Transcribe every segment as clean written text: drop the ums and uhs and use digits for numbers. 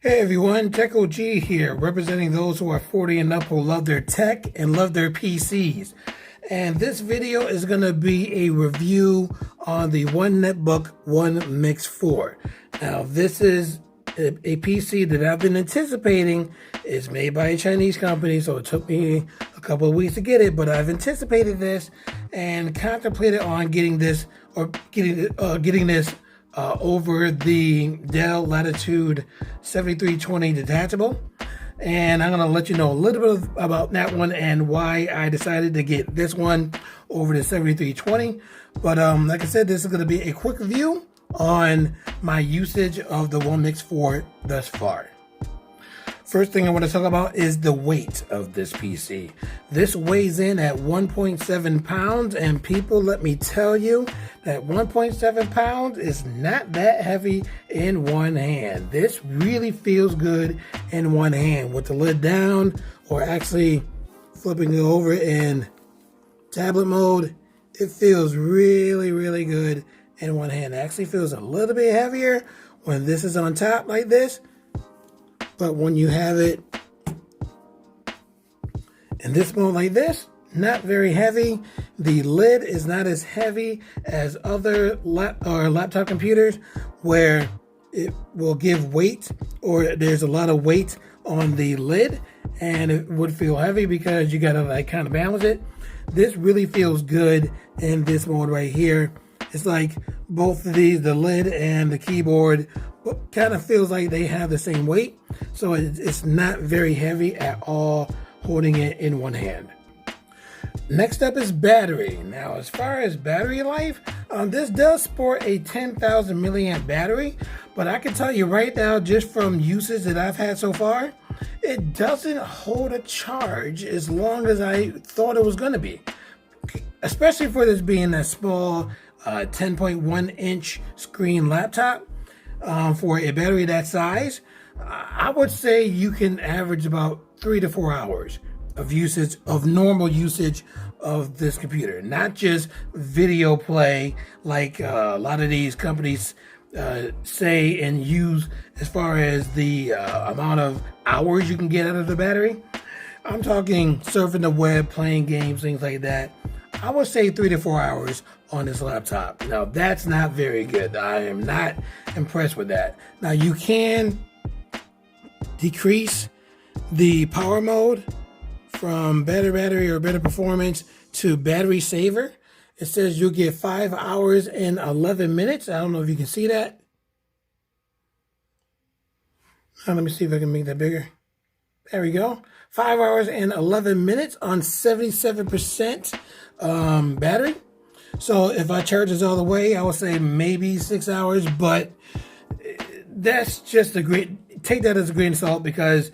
Hey everyone, Tech OG here, representing those who are 40 and up who love their tech and love their PCs. And this video is going to be a review on the One Netbook One Mix 4. Now, this is a PC that I've been anticipating. It's made by a Chinese company, so it took me a couple of weeks to get it, but I've anticipated this and contemplated on getting this over the Dell Latitude 7320 detachable. And I'm going to let you know a little bit about that one and why I decided to get this one over the 7320. But like I said, this is going to be a quick review on my usage of the One Mix 4 thus far. First thing I want to talk about is the weight of this PC. This weighs in at 1.7 pounds, and people, let me tell you that 1.7 pounds is not that heavy in one hand. This really feels good in one hand with the lid down, or actually flipping it over in tablet mode. It feels really, really good in one hand. It actually feels a little bit heavier when this is on top like this. But when you have it in this mode like this, not very heavy. The lid is not as heavy as other laptop computers where it will give weight, or there's a lot of weight on the lid and it would feel heavy because you gotta like kind of balance it. This really feels good in this mode right here. It's like both of these, the lid and the keyboard, kind of feels like they have the same weight. So it's not very heavy at all, holding it in one hand. Next up is battery. Now, as far as battery life, this does sport a 10,000 milliamp battery, but I can tell you right now, just from usage that I've had so far, it doesn't hold a charge as long as I thought it was going to be. Especially for this being a small 10.1 inch screen laptop. For a battery that size, I would say you can average about 3 to 4 hours of usage, of normal usage of this computer. Not just video play like a lot of these companies say and use as far as the amount of hours you can get out of the battery. I'm talking surfing the web, playing games, things like that. I would say 3 to 4 hours on this laptop. Now, that's not very good. I am not impressed with that. Now, you can decrease the power mode from better battery or better performance to battery saver. It says you'll get 5 hours and 11 minutes. I don't know if you can see that. Now, let me see if I can make that bigger. There we go. 5 hours and 11 minutes on 77% battery. So if I charge this all the way, I would say maybe 6 hours, but that's just take that as a grain of salt, because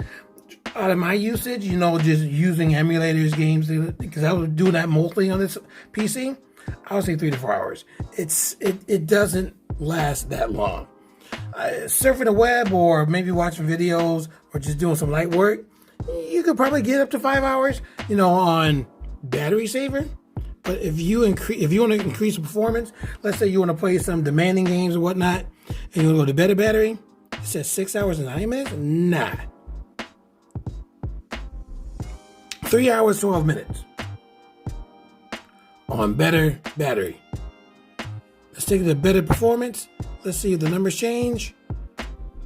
out of my usage, just using emulators, games, because I was doing that mostly on this PC, I would say 3 to 4 hours. It doesn't last that long. Surfing the web or maybe watching videos or just doing some light work, you could probably get up to 5 hours, on battery saver. But if you want to increase performance, let's say you want to play some demanding games or whatnot, and you want to go to better battery, it says 6 hours and 9 minutes? Nah. 3 hours, 12 minutes on better battery. Let's take the better performance. Let's see if the numbers change.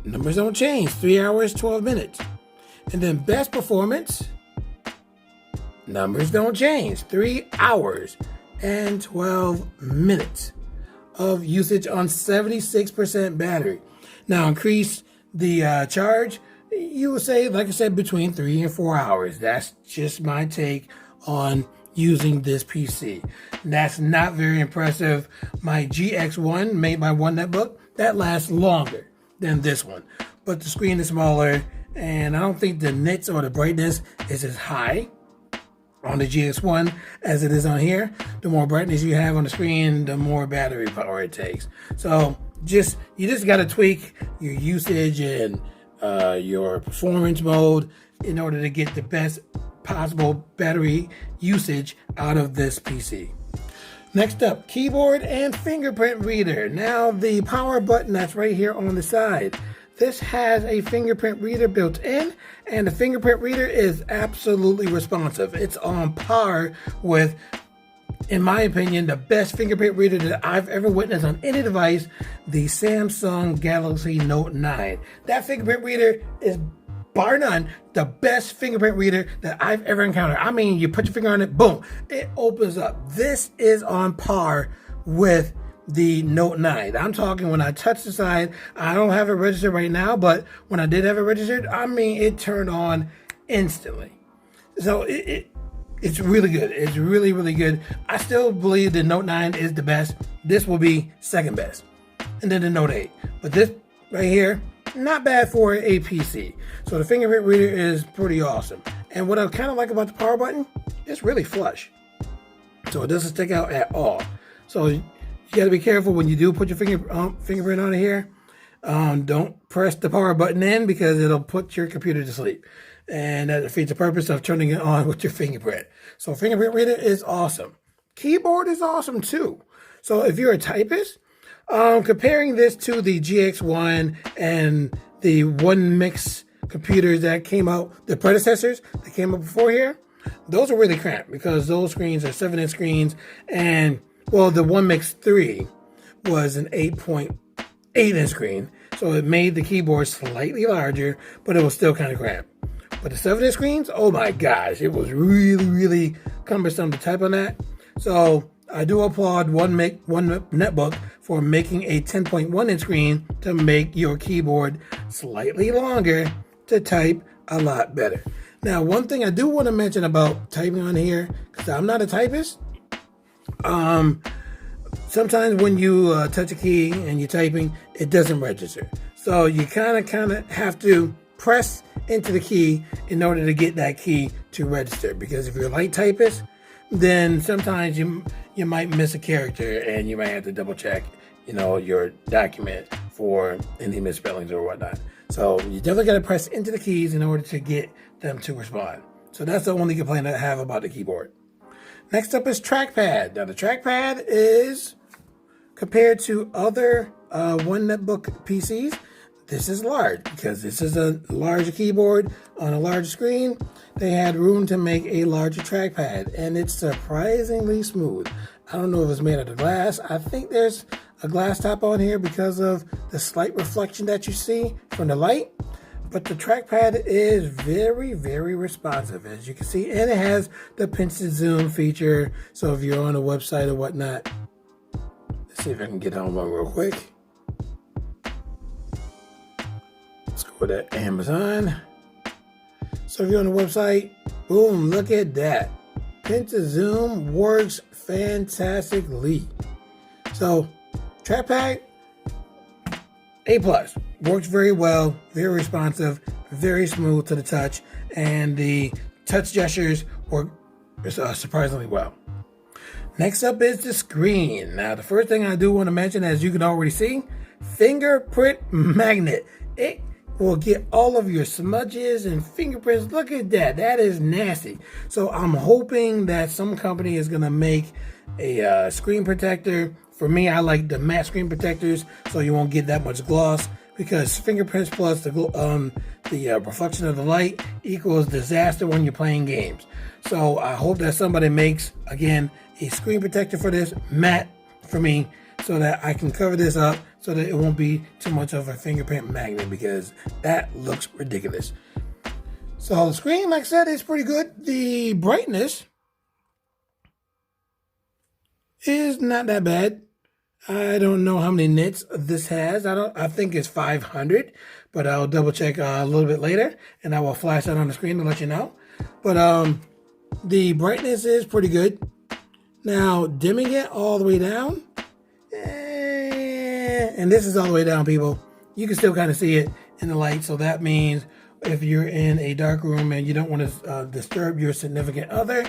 Numbers don't change. 3 hours, 12 minutes. And then best performance, numbers don't change. 3 hours and 12 minutes of usage on 76% battery. Now, increase the charge, you would say, like I said, between 3 and 4 hours. That's just my take on using this PC. That's not very impressive. My GX1, made by One Netbook, that lasts longer than this one. But the screen is smaller, and I don't think the nits or the brightness is as high on the GX1 as it is on here. The more brightness you have on the screen, the more battery power it takes. So you just got to tweak your usage and your performance mode in order to get the best possible battery usage out of this PC. Next up, keyboard and fingerprint reader. Now, the power button that's right here on the side, this has a fingerprint reader built in, and the fingerprint reader is absolutely responsive. It's on par with, in my opinion, the best fingerprint reader that I've ever witnessed on any device, the Samsung Galaxy Note 9. That fingerprint reader is, bar none, the best fingerprint reader that I've ever encountered. I mean, you put your finger on it, boom, it opens up. This is on par with the Note 9. I'm talking when I touch the side, I don't have it registered right now, but when I did have it registered, I mean, it turned on instantly. So it's really good. It's really, really good. I still believe the Note 9 is the best. This will be second best. And then the Note 8. But this right here, not bad for a PC. So the fingerprint reader is pretty awesome. And what I kind of like about the power button, it's really flush. So it doesn't stick out at all. So you got to be careful when you do put your fingerprint on here. Don't press the power button in because it'll put your computer to sleep. And that defeats the purpose of turning it on with your fingerprint. So fingerprint reader is awesome. Keyboard is awesome too. So if you're a typist, comparing this to the GX1 and the One Mix computers that came out, the predecessors that came up before here, those are really cramped because those screens are 7-inch screens. And well, the One Mix 3 was an 8.8-inch screen. So it made the keyboard slightly larger, but it was still kind of cramped. But the 7-inch screens, oh my gosh, it was really, really cumbersome to type on that. So I do applaud One Netbook for making a 10.1-inch screen to make your keyboard slightly longer to type a lot better. Now, one thing I do want to mention about typing on here, because I'm not a typist, sometimes when you touch a key and you're typing, it doesn't register. So you kind of have to press into the key in order to get that key to register. Because if you're a light typist, then sometimes you might miss a character and you might have to double check, your document for any misspellings or whatnot. So you definitely got to press into the keys in order to get them to respond. So that's the only complaint I have about the keyboard. Next up is Trackpad. Now the Trackpad is, compared to other One Netbook PCs, this is large because this is a larger keyboard on a larger screen. They had room to make a larger trackpad, and it's surprisingly smooth. I don't know if it's made out of glass. I think there's a glass top on here because of the slight reflection that you see from the light. But the trackpad is very, very responsive, as you can see, and it has the pinch to zoom feature. So if you're on a website or whatnot, let's see if I can get on one real quick. Let's go to Amazon. So if you're on the website, boom, look at that. Pinch to zoom works fantastically. So trackpad, A+. Works very well, very responsive, very smooth to the touch, and the touch gestures work surprisingly well. Next up is the screen. Now, the first thing I do want to mention, as you can already see, fingerprint magnet. It will get all of your smudges and fingerprints. Look at that. That is nasty. So I'm hoping that some company is going to make a screen protector. For me, I like the matte screen protectors so you won't get that much gloss, because fingerprints plus the reflection of the light equals disaster when you're playing games. So I hope that somebody makes, again, a screen protector for this, matte for me, so that I can cover this up so that it won't be too much of a fingerprint magnet, because that looks ridiculous. So the screen, like I said, is pretty good. The brightness is not that bad. I don't know how many nits this has. I think it's 500, but I'll double check a little bit later, and I will flash that on the screen to let you know. But the brightness is pretty good. Now, dimming it all the way down, and this is all the way down, people. You can still kind of see it in the light, so that means if you're in a dark room and you don't want to disturb your significant other,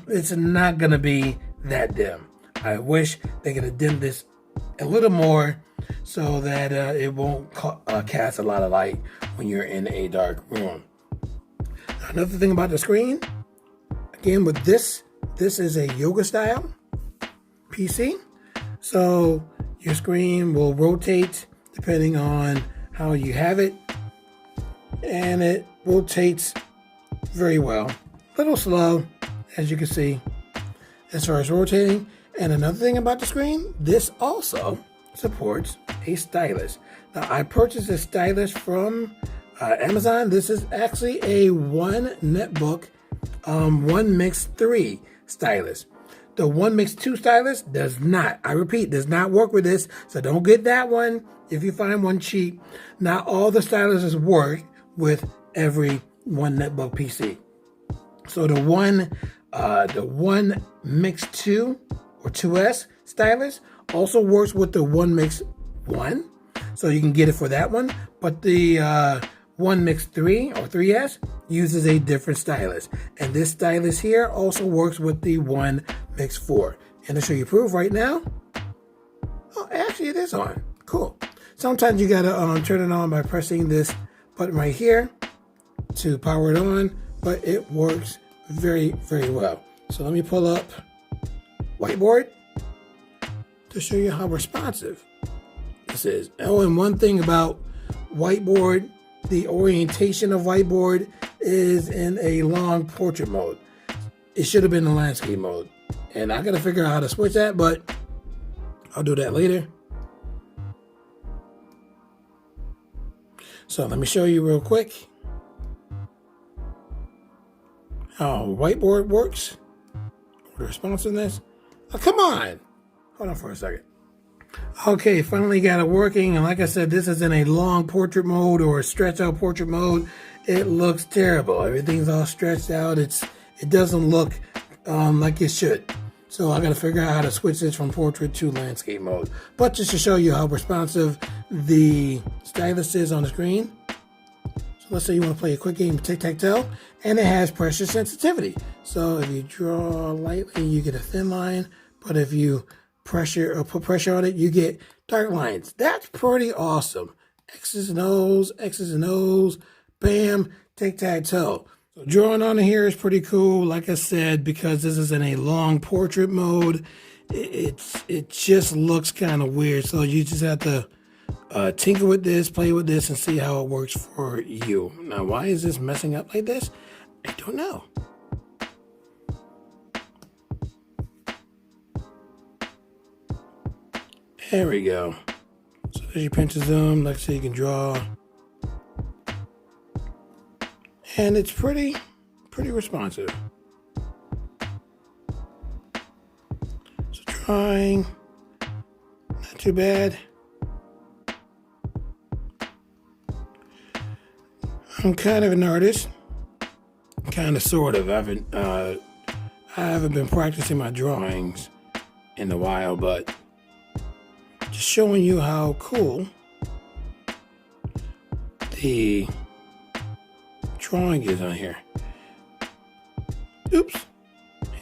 it's not going to be that dim. I wish they could have dimmed this a little more so that it won't cast a lot of light when you're in a dark room. Another thing about the screen, again with this is a yoga style PC. So your screen will rotate depending on how you have it, and it rotates very well. A little slow, as you can see, as far as rotating. And another thing about the screen, this also supports a stylus. Now, I purchased a stylus from Amazon. This is actually a one Netbook, one Mix 3 stylus. The one Mix 2 stylus does not, I repeat, does not work with this. So don't get that one if you find one cheap. Not all the styluses work with every one Netbook PC. So the one Mix 2 or 2S stylus also works with the one Mix 1. So you can get it for that one. But the one Mix 3 or 3S uses a different stylus. And this stylus here also works with the one Mix 4. And to show you proof right now, oh, actually it is on. Cool. Sometimes you gotta turn it on by pressing this button right here to power it on, but it works very, very well. So let me pull up Whiteboard to show you how responsive this is. Oh, and one thing about Whiteboard, the orientation of Whiteboard is in a long portrait mode. It should have been in landscape mode. And I gotta figure out how to switch that, but I'll do that later. So let me show you real quick how Whiteboard works. The responsiveness. Oh, come on. Hold on for a second. Okay, finally got it working. And like I said, this is in a long portrait mode or a stretch out portrait mode. It looks terrible. Everything's all stretched out. It doesn't look like it should. So I got to figure out how to switch this from portrait to landscape mode. But just to show you how responsive the stylus is on the screen. So let's say you want to play a quick game of tic-tac-toe, and it has pressure sensitivity. So if you draw lightly, you get a thin line. But if you pressure or put pressure on it, you get dark lines. That's pretty awesome. X's and O's, bam, tic-tac-toe. So drawing on here is pretty cool. Like I said, because this is in a long portrait mode, it just looks kind of weird. So you just have to tinker with this, play with this, and see how it works for you. Now, why is this messing up like this? I don't know. There we go. So as you pinch and zoom, like I said, you can draw. And it's pretty responsive. So drawing, not too bad. I'm kind of an artist, kind of sort of. I haven't been practicing my drawings in a while, but just showing you how cool the drawing is on here. Oops.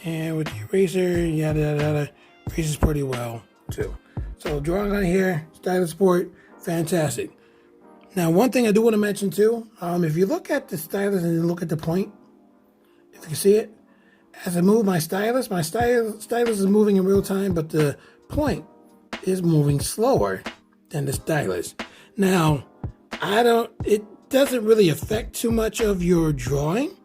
And with the eraser, yada yada yada, erases pretty well too. So drawing on here, stylus support, fantastic. Now, one thing I do want to mention too, if you look at the stylus and you look at the point, if you can see it, as I move my stylus is moving in real time, but the point is moving slower than the stylus. Now, it doesn't really affect too much of your drawing,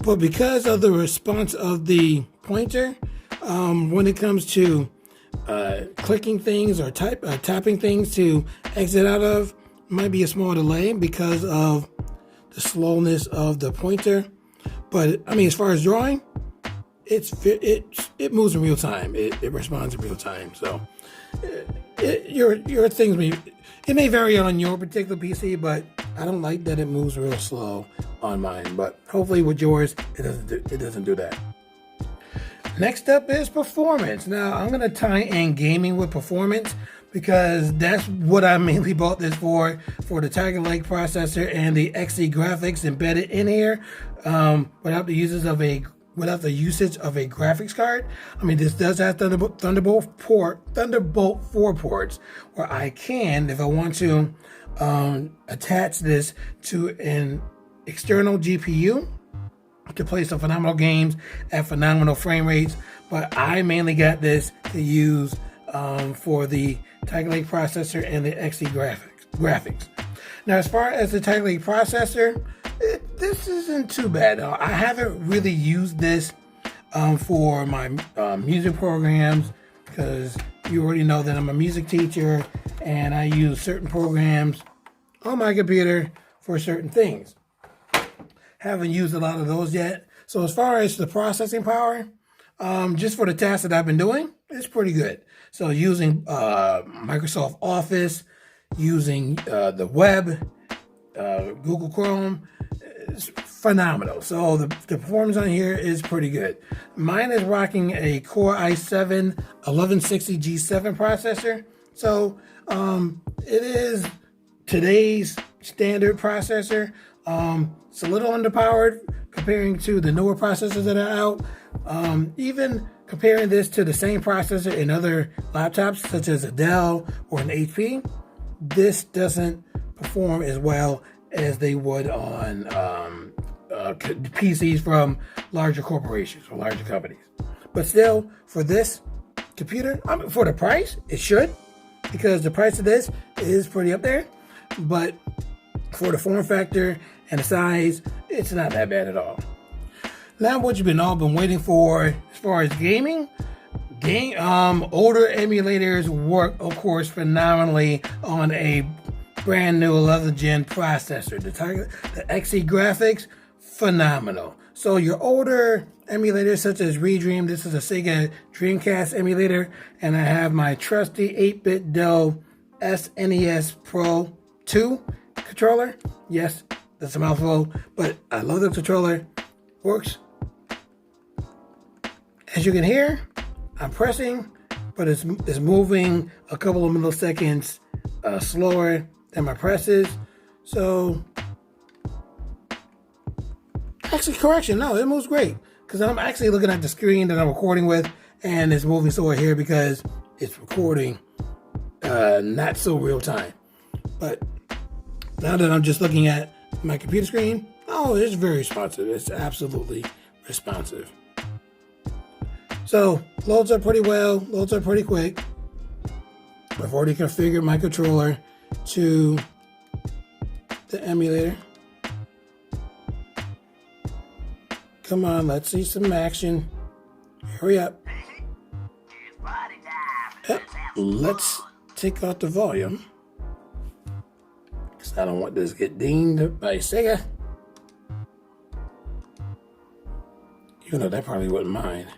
but because of the response of the pointer, when it comes to clicking things or tapping things to exit out of, might be a small delay because of the slowness of the pointer. But I mean, as far as drawing, it moves in real time. It responds in real time. So your things may vary on your particular PC, but I don't like that it moves real slow on mine. But hopefully with yours, it doesn't do that. Next up is performance. Now I'm gonna tie in gaming with performance, because that's what I mainly bought this for the Tiger Lake processor and the XE graphics embedded in here, without the usage of a graphics card. I mean, this does have Thunderbolt 4 ports, where I can, if I want to, attach this to an external GPU to play some phenomenal games at phenomenal frame rates. But I mainly got this to use for the Tiger Lake processor and the XE graphics. Now, as far as the Tiger Lake processor, this isn't too bad. I haven't really used this for my music programs because you already know that I'm a music teacher and I use certain programs on my computer for certain things. Haven't used a lot of those yet. So as far as the processing power, just for the tasks that I've been doing, it's pretty good. So using Microsoft Office, using the web, Google Chrome, it's phenomenal. So the performance on here is pretty good. Mine is rocking a Core i7 1160 G7 processor. So it is today's standard processor. It's a little underpowered comparing to the newer processors that are out. Even comparing this to the same processor in other laptops such as a Dell or an HP, this doesn't perform as well as they would on PCs from larger corporations or larger companies. But still, for this computer, for the price, it should, because the price of this is pretty up there. But for the form factor and the size, it's not that bad at all. Now, what you've all been waiting for as far as gaming, older emulators work, of course, phenomenally on a brand new 11th gen processor. The XE graphics, phenomenal. So your older emulators such as Redream, this is a Sega Dreamcast emulator, and I have my trusty 8-bit Dell SNES Pro 2 controller. Yes, that's a mouthful, but I love the controller. Works. As you can hear, I'm pressing, but it's moving a couple of milliseconds slower than my presses. So, actually, correction, no, it moves great because I'm actually looking at the screen that I'm recording with, and it's moving slower here because it's recording not so real time. But now that I'm just looking at my computer screen, oh, it's very responsive. It's absolutely responsive. So, loads up pretty well, loads up pretty quick. I've already configured my controller to the emulator. Come on, let's see some action. Hurry up. Let's take out the volume, because I don't want this to get dinged by Sega. Even though that probably wouldn't mind.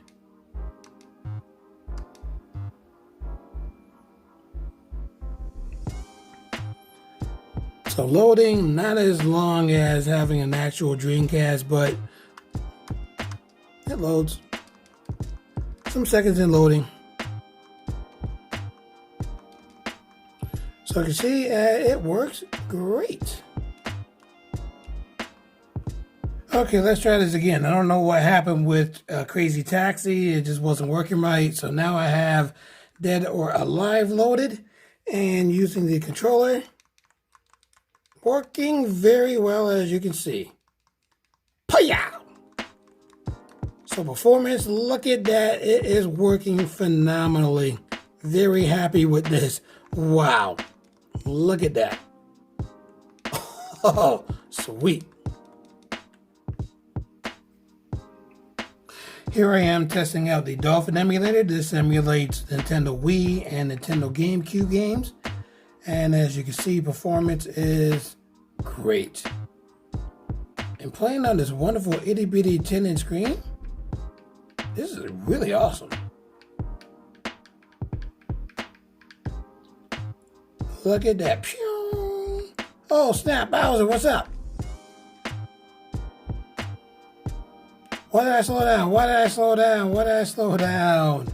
So loading, not as long as having an actual Dreamcast, but it loads. Some seconds in loading. So I can see it works great. Okay, let's try this again. I don't know what happened with Crazy Taxi. It just wasn't working right. So now I have Dead or Alive loaded and using the controller. Working very well, as you can see. Paya! So performance, look at that. It is working phenomenally. Very happy with this. Wow. Look at that. Oh, sweet. Here I am testing out the Dolphin emulator. This emulates Nintendo Wii and Nintendo GameCube games. And as you can see, performance is great. And playing on this wonderful itty bitty 10-inch screen, this is really awesome. Look at that. Pew! Oh, snap, Bowser, what's up? Why did I slow down? Why did I slow down? Why did I slow down?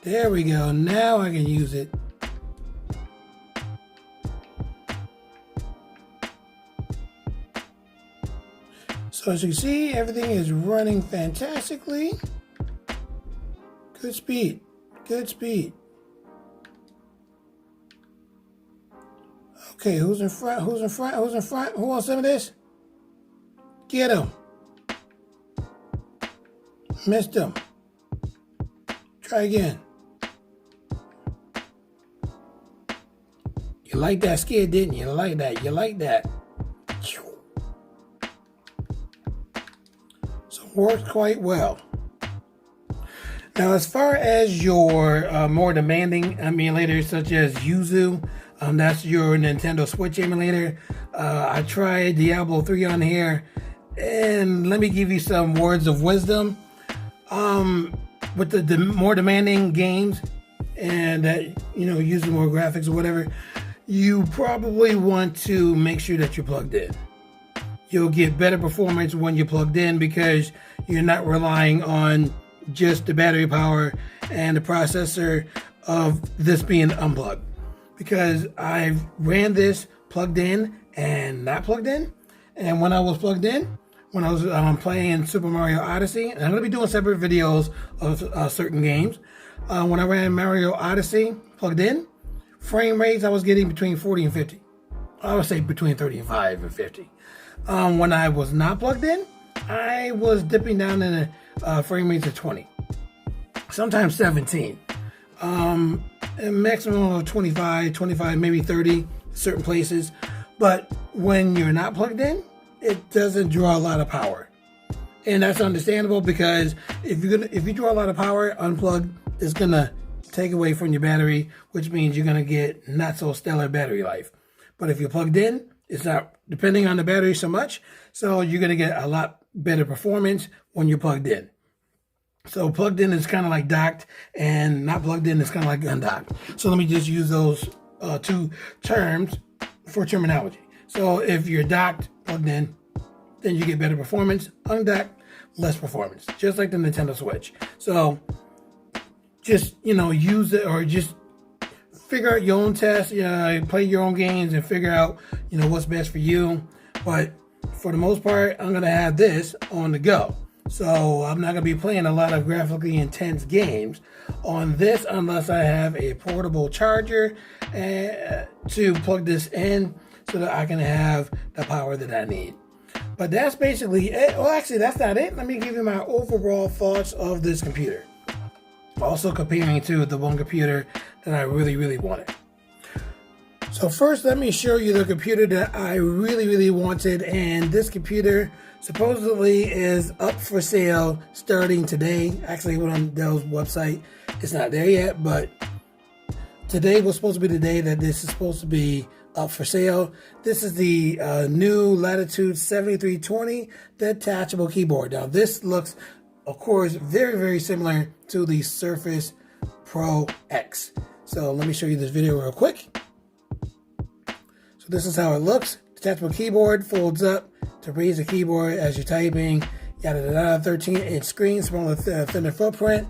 There we go. Now I can use it. So as you can see, everything is running fantastically. Good speed. Good speed. Okay, who's in front? Who's in front? Who's in front? Who wants some of this? Get him. Missed him. Try again. You like that skid, didn't you? You like that. You like that. So it works quite well. Now, as far as your more demanding emulators, such as Yuzu, that's your Nintendo Switch emulator. I tried Diablo 3 on here, and let me give you some words of wisdom. With the more demanding games, and that using more graphics or whatever, you probably want to make sure that you're plugged in. You'll get better performance when you're plugged in because you're not relying on just the battery power and the processor of this being unplugged. Because I've ran this plugged in and not plugged in, and when I was plugged in, when I was playing Super Mario Odyssey, and I'm going to be doing separate videos of certain games. When I ran Mario Odyssey plugged in, frame rates I was getting between 40 and 50. I would say between 35 and 50. When I was not plugged in, I was dipping down in the frame rates of 20, sometimes 17. A maximum of 25, maybe 30, certain places. But when you're not plugged in, it doesn't draw a lot of power. And that's understandable because if you draw a lot of power, unplugged is gonna take away from your battery, which means you're gonna get not so stellar battery life. But if you're plugged in, it's not depending on the battery so much, so you're gonna get a lot better performance when you're plugged in. So plugged in is kind of like docked, and not plugged in is kind of like undocked. So let me just use those two terms for terminology. So if you're docked, plugged in, then you get better performance. Undocked, less performance, just like the Nintendo Switch. So just use it, or just figure out your own test. Play your own games and figure out what's best for you. But for the most part, I'm gonna have this on the go. So I'm not going to be playing a lot of graphically intense games on this unless I have a portable charger to plug this in so that I can have the power that I need. But that's basically it. Well, actually, that's not it. Let me give you my overall thoughts of this computer. Also comparing to the one computer that I really, really wanted. So first, let me show you the computer that I really, really wanted. And this computer supposedly is up for sale starting today. Actually, on Dell's website, it's not there yet, but today was supposed to be the day that this is supposed to be up for sale. This is the new Latitude 7320 detachable keyboard. Now, this looks, of course, very, very similar to the Surface Pro X. So let me show you this video real quick. So this is how it looks. Detachable keyboard folds up to raise the keyboard as you're typing. Yada yada yada. 13-inch screen, smaller, thinner footprint.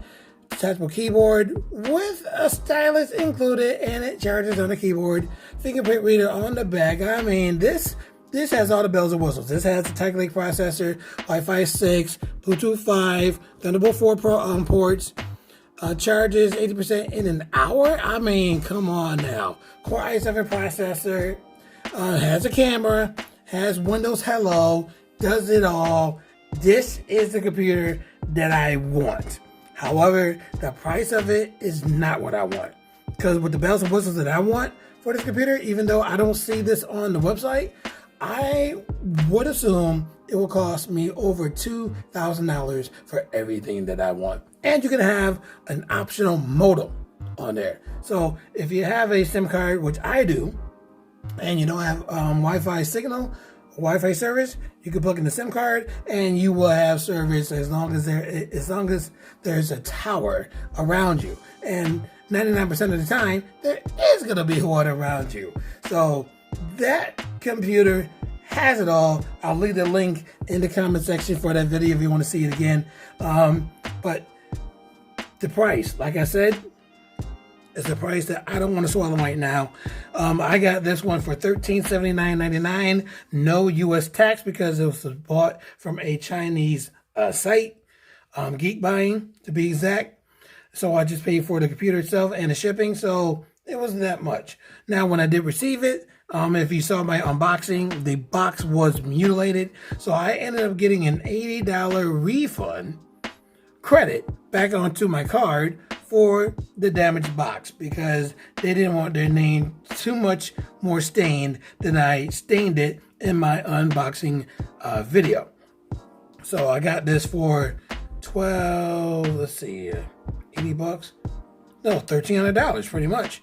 Detachable keyboard with a stylus included, and it charges on the keyboard. Fingerprint reader on the back. I mean, this has all the bells and whistles. This has the Tiger Lake processor, Wi-Fi 6, Bluetooth 5, Thunderbolt 4 Pro ports. Charges 80% in an hour. I mean, come on now. Core i7 processor. Has a camera, has Windows Hello, does it all. This is the computer that I want. However, the price of it is not what I want. Because with the bells and whistles that I want for this computer, even though I don't see this on the website, I would assume it will cost me over $2,000 for everything that I want. And you can have an optional modem on there. So if you have a SIM card, which I do, and you don't have Wi-Fi signal, Wi-Fi service, you can plug in the SIM card and you will have service as long as there's a tower around you. And 99% of the time, there is going to be water around you. So that computer has it all. I'll leave the link in the comment section for that video if you want to see it again. But the price, like I said, it's a price that I don't want to swallow right now. I got this one for $1379.99, no U.S. tax because it was bought from a Chinese site, Geek Buying to be exact. So I just paid for the computer itself and the shipping, so it wasn't that much. Now, when I did receive it, if you saw my unboxing, the box was mutilated, so I ended up getting an $80 refund credit back onto my card for the damaged box because they didn't want their name too much more stained than I stained it in my unboxing video. So I got this for 80 bucks? No, $1,300 pretty much.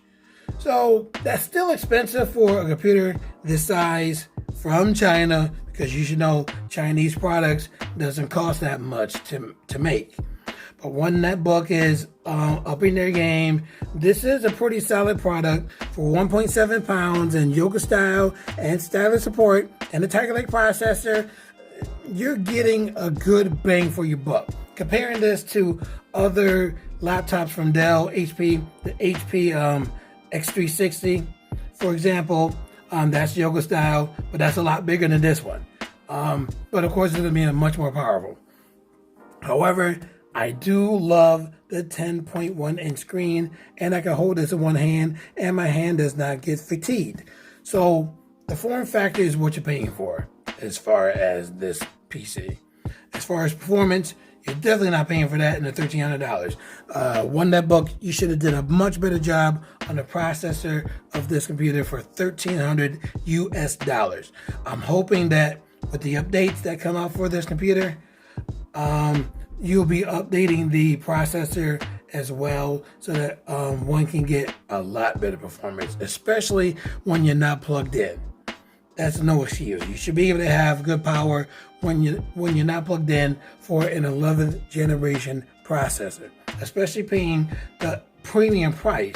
So that's still expensive for a computer this size from China, because you should know Chinese products doesn't cost that much to make. But one Netbook is upping their game. This is a pretty solid product for 1.7 pounds and yoga style and stylus support and the Tiger Lake processor. You're getting a good bang for your buck. Comparing this to other laptops from Dell, HP, the HP X360, for example, that's yoga style, but that's a lot bigger than this one. But of course, it's going to be much more powerful. However, I do love the 10.1 inch screen, and I can hold this in one hand, and my hand does not get fatigued. So the form factor is what you're paying for as far as this PC. As far as performance, you're definitely not paying for that in the $1,300. One Netbook, you should have did a much better job on the processor of this computer for $1,300 US. I'm hoping that with the updates that come out for this computer, you'll be updating the processor as well so that one can get a lot better performance, especially when you're not plugged in. That's no excuse. You should be able to have good power when you're not plugged in for an 11th generation processor, especially paying the premium price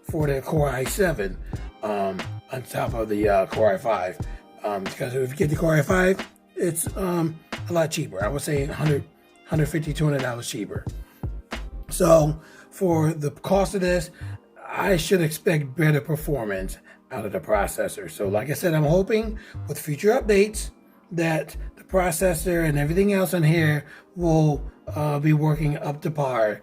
for the Core i7 on top of the Core i5. Because if you get the Core i5, it's a lot cheaper. I would say $150, $200 cheaper. So for the cost of this, I should expect better performance out of the processor. So like I said, I'm hoping with future updates that the processor and everything else on here will be working up to par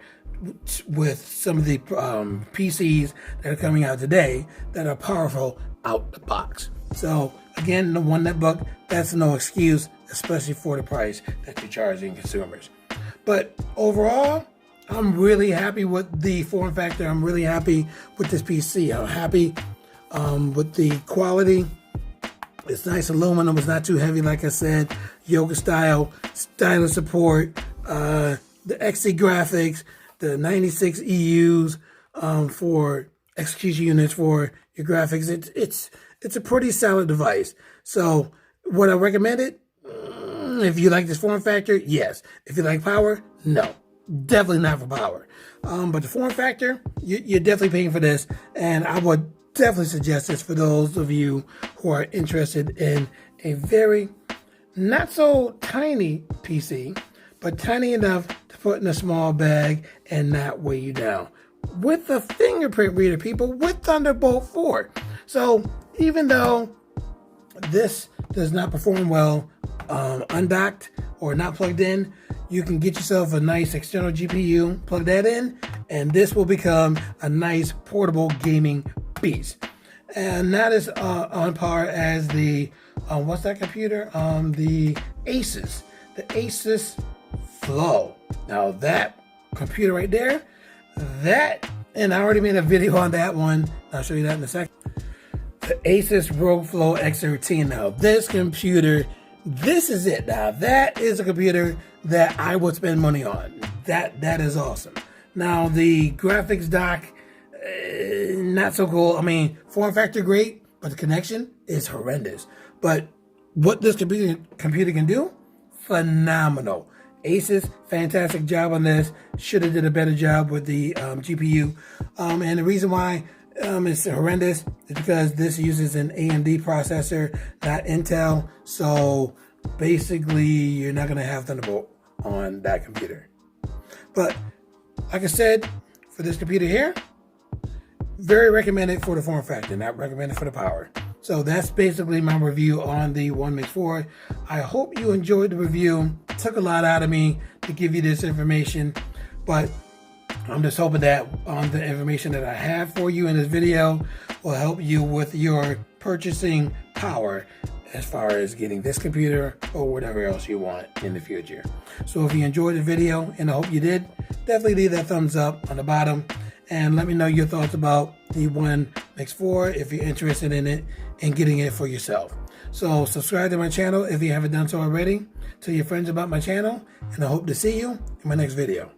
with some of the PCs that are coming out today that are powerful out the box. So again, the one Netbook, that's no excuse, especially for the price that you're charging consumers. But overall, I'm really happy with the form factor. I'm really happy with this PC. I'm happy with the quality. It's nice aluminum. It's not too heavy, like I said. Yoga style, stylus support, the XC graphics, the 96 EUs for execution units for your graphics. It's a pretty solid device. So would I recommend it? If you like this form factor, yes. If you like power, no. Definitely not for power. But the form factor, you're definitely paying for this, and I would definitely suggest this for those of you who are interested in a very not so tiny PC, but tiny enough to put in a small bag and not weigh you down. With a fingerprint reader, people, with Thunderbolt 4. So even though this does not perform well undocked or not plugged in, you can get yourself a nice external GPU, plug that in, and this will become a nice portable gaming beast. And that is on par as the, what's that computer? The Asus. The Asus Flow. Now that computer right there, and I already made a video on that one. I'll show you that in a second. The Asus ROG Flow X13. Now this computer, this is it. Now that is a computer that I would spend money on. That is awesome. Now the graphics dock, not so cool. I mean, form factor great, but the connection is horrendous. But what this computer can do, phenomenal. Asus, fantastic job on this. Should have did a better job with the GPU. And the reason why it's horrendous is because this uses an AMD processor, not Intel. So basically, you're not going to have Thunderbolt on that computer. But like I said, for this computer here, very recommended for the form factor, not recommended for the power. So that's basically my review on the One Mix 4. I hope you enjoyed the review. It took a lot out of me to give you this information, but I'm just hoping that the information that I have for you in this video will help you with your purchasing power as far as getting this computer or whatever else you want in the future. So if you enjoyed the video, and I hope you did, definitely leave that thumbs up on the bottom and let me know your thoughts about the One Mix 4 if you're interested in it and getting it for yourself. So subscribe to my channel if you haven't done so already. Tell your friends about my channel, and I hope to see you in my next video.